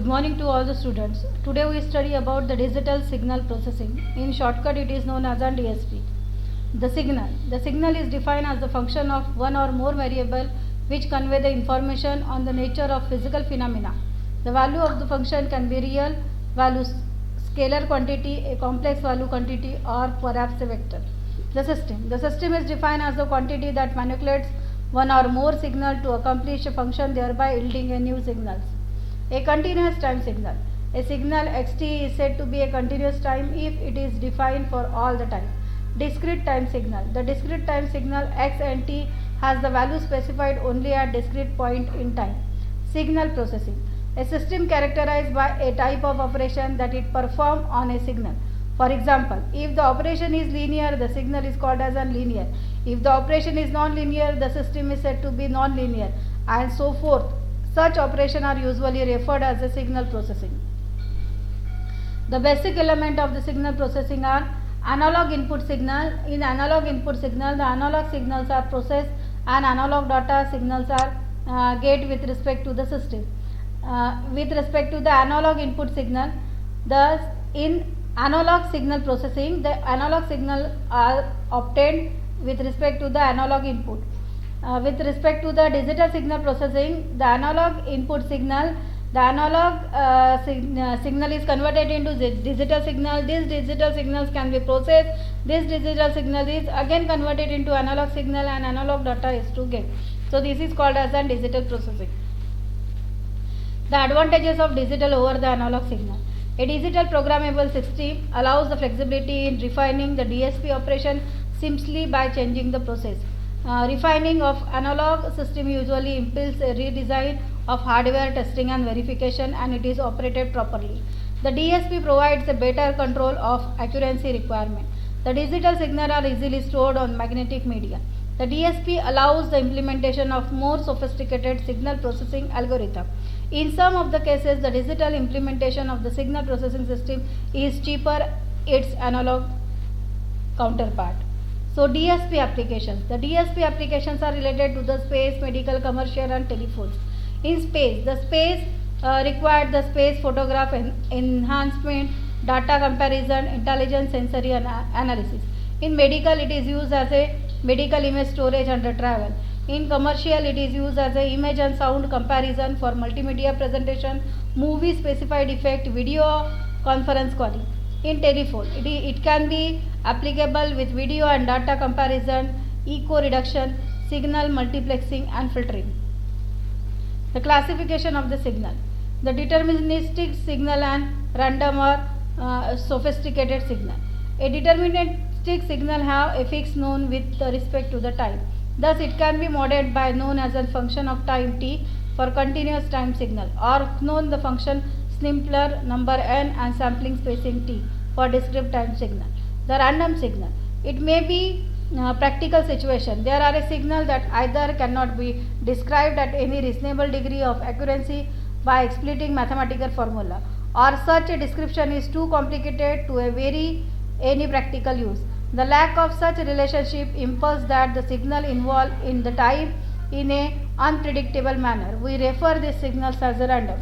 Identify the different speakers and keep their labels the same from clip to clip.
Speaker 1: Good morning to all the students. Today we study about the digital signal processing. In shortcut it is known as a DSP. The signal is defined as the function of one or more variable which convey the information on the nature of physical phenomena. The value of the function can be real value, scalar quantity, a complex value quantity, or perhaps a vector. The system is defined as the quantity that manipulates one or more signal to accomplish a function, thereby yielding a new signals. A continuous time signal. A signal xt is said to be a continuous time if it is defined for all the time. Discrete time signal. The discrete time signal x and t has the value specified only at discrete point in time. Signal processing. A system characterized by a type of operation that it performs on a signal. For example, if the operation is linear, the signal is called as linear. If the operation is non-linear, the system is said to be non-linear, and so forth. Such operations are usually referred as the signal processing. The basic element of the signal processing are analog input signal. In analog input signal, the analog signals are processed and analog data signals are get with respect to the system. With respect to the analog input signal, thus in analog signal processing, the analog signal are obtained with respect to the analog input. With respect to the digital signal processing, the analog input signal, the analog signal is converted into digital signal. These digital signals can be processed. This digital signal is again converted into analog signal, and analog data is to get. So this is called as a digital processing. The advantages of digital over the analog signal. A digital programmable system allows the flexibility in refining the DSP operation simply by changing the process. Refining of analog system usually implies a redesign of hardware testing and verification, and it is operated properly. The DSP provides a better control of accuracy requirement. The digital signal are easily stored on magnetic media. The DSP allows the implementation of more sophisticated signal processing algorithm. In some of the cases, the digital implementation of the signal processing system is cheaper its analog counterpart. So DSP applications. The DSP applications are related to the space, medical, commercial, and telephones. In space, the space required the space photograph enhancement, data comparison, intelligent sensory analysis. In medical, it is used as a medical image storage under travel. In commercial, it is used as a image and sound comparison for multimedia presentation, movie specified effect, video conference calling. In telephone, it can be applicable with video and data comparison, echo reduction, signal multiplexing, and filtering. The classification of the signal. The deterministic signal and random or sophisticated signal. A deterministic signal have a fixed known with respect to the time. Thus, it can be modeled by known as a function of time t for continuous time signal, or known the function simpler number n and sampling spacing t for discrete time signal. The random signal. It may be practical situation. There are a signal that either cannot be described at any reasonable degree of accuracy by exploiting mathematical formula, or such a description is too complicated to any practical use. The lack of such relationship impels that the signal involved in the time in a unpredictable manner. We refer these signals as random.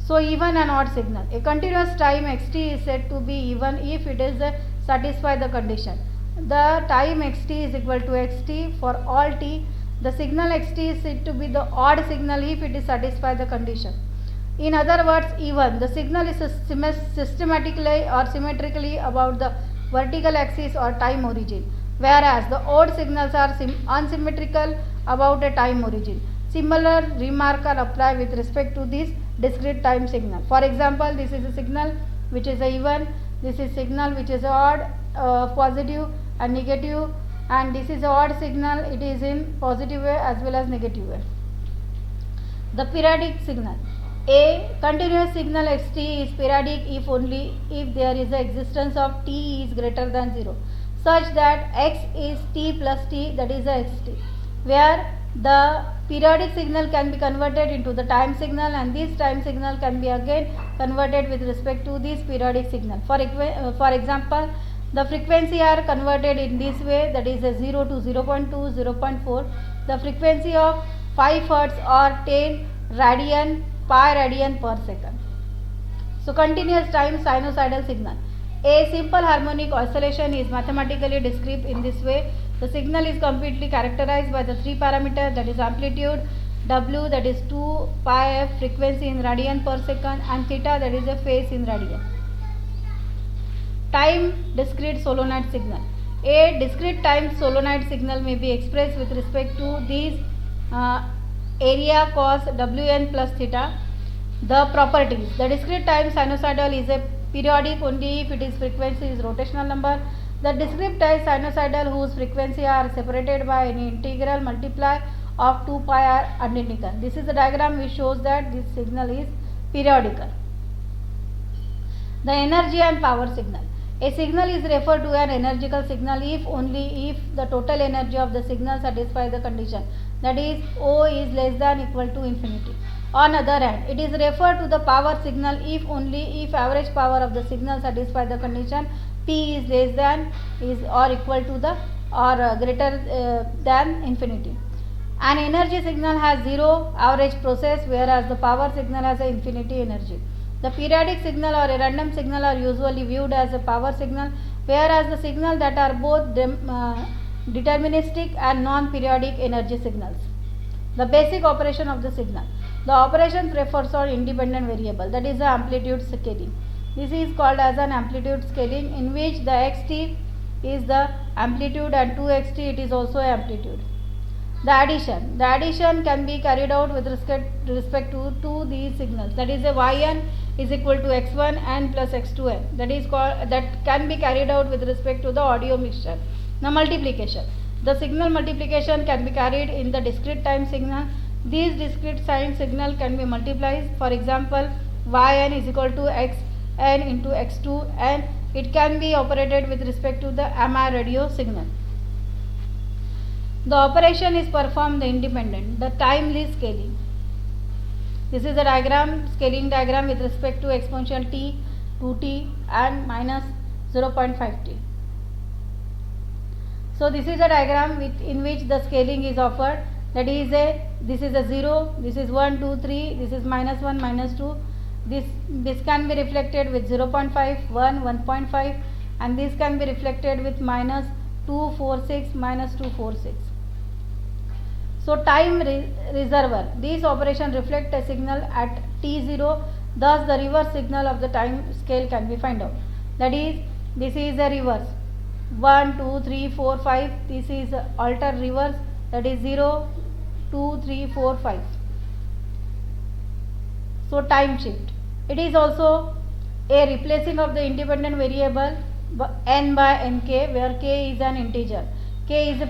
Speaker 1: So even and odd signal. A continuous time xt is said to be even if it is satisfy the condition. The time xt is equal to xt for all t. The signal xt is said to be the odd signal if it is satisfy the condition. In other words, even the signal is systematically or symmetrically about the vertical axis or time origin, whereas the odd signals are unsymmetrical about a time origin. Similar remark are applied with respect to this discrete time signal. For example, this is a signal which is a even, this is signal which is odd, positive and negative, and this is a odd signal, it is in positive way as well as negative way. The periodic signal. A continuous signal xt is periodic if only if there is the existence of t is greater than 0, such that x is t plus t, that is a xt, where the periodic signal can be converted into the time signal, and this time signal can be again converted with respect to this periodic signal. For example, the frequency are converted in this way, that is a 0 to 0.2, 0.4. The frequency of 5 Hz or 10 radian pi radian per second. So continuous time sinusoidal signal. A simple harmonic oscillation is mathematically described in this way. The signal is completely characterized by the three parameters, that is amplitude, W, that is 2 pi f, frequency in radian per second, and theta, that is a phase in radian. Time discrete solenoid signal. A discrete time solenoid signal may be expressed with respect to these area cos Wn plus theta. The properties. The discrete time sinusoidal is a periodic only if its frequency is rotational number. The discrete time sinusoidal whose frequency are separated by an integral multiply of 2 pi are identical. This is the diagram which shows that this signal is periodical. The energy and power signal. A signal is referred to an energical signal if only if the total energy of the signal satisfies the condition, that is O is less than equal to infinity. On other hand, it is referred to the power signal if only if average power of the signal satisfies the condition P is less than is or equal to the or greater than infinity. An energy signal has zero average process, whereas the power signal has an infinity energy. The periodic signal or a random signal are usually viewed as a power signal, whereas the signal that are both deterministic and non-periodic energy signals. The basic operation of the signal. The operation refers on independent variable, that is the amplitude scaling. This is called as an amplitude scaling, in which the xt is the amplitude and 2xt it is also amplitude. The addition can be carried out with respect to these signals, that is a yn is equal to x1 n plus x2n, that can be carried out with respect to the audio mixture. The multiplication. The signal multiplication can be carried in the discrete time signal. These discrete time signal can be multiplied. For example, yn is equal to xn into x2 and it can be operated with respect to the AMI radio signal. The operation is performed independent. The timely scaling. This is a diagram, scaling diagram with respect to exponential t, 2t and minus 0.5t. So this is a diagram in which the scaling is offered. That is this is a 0, this is 1, 2, 3, this is minus 1, minus 2. This can be reflected with 0.5, 1, 1.5 and this can be reflected with minus 2, 4, 6, minus 2, 4, 6. So time reservoir. These operations reflect a signal at t0, thus the reverse signal of the time scale can be found out. That is, this is a reverse. 1, 2, 3, 4, 5. This is alter reverse, that is 0, 2, 3, 4, 5. So time shift. It is also a replacing of the independent variable n by nk, where k is an integer. K is a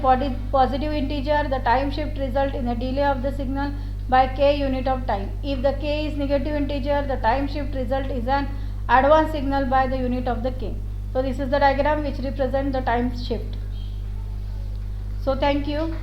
Speaker 1: positive integer. The time shift result in a delay of the signal by k unit of time. If the k is negative integer, the time shift result is an advance signal by the unit of the k. So this is the diagram which represents the time shift. So thank you.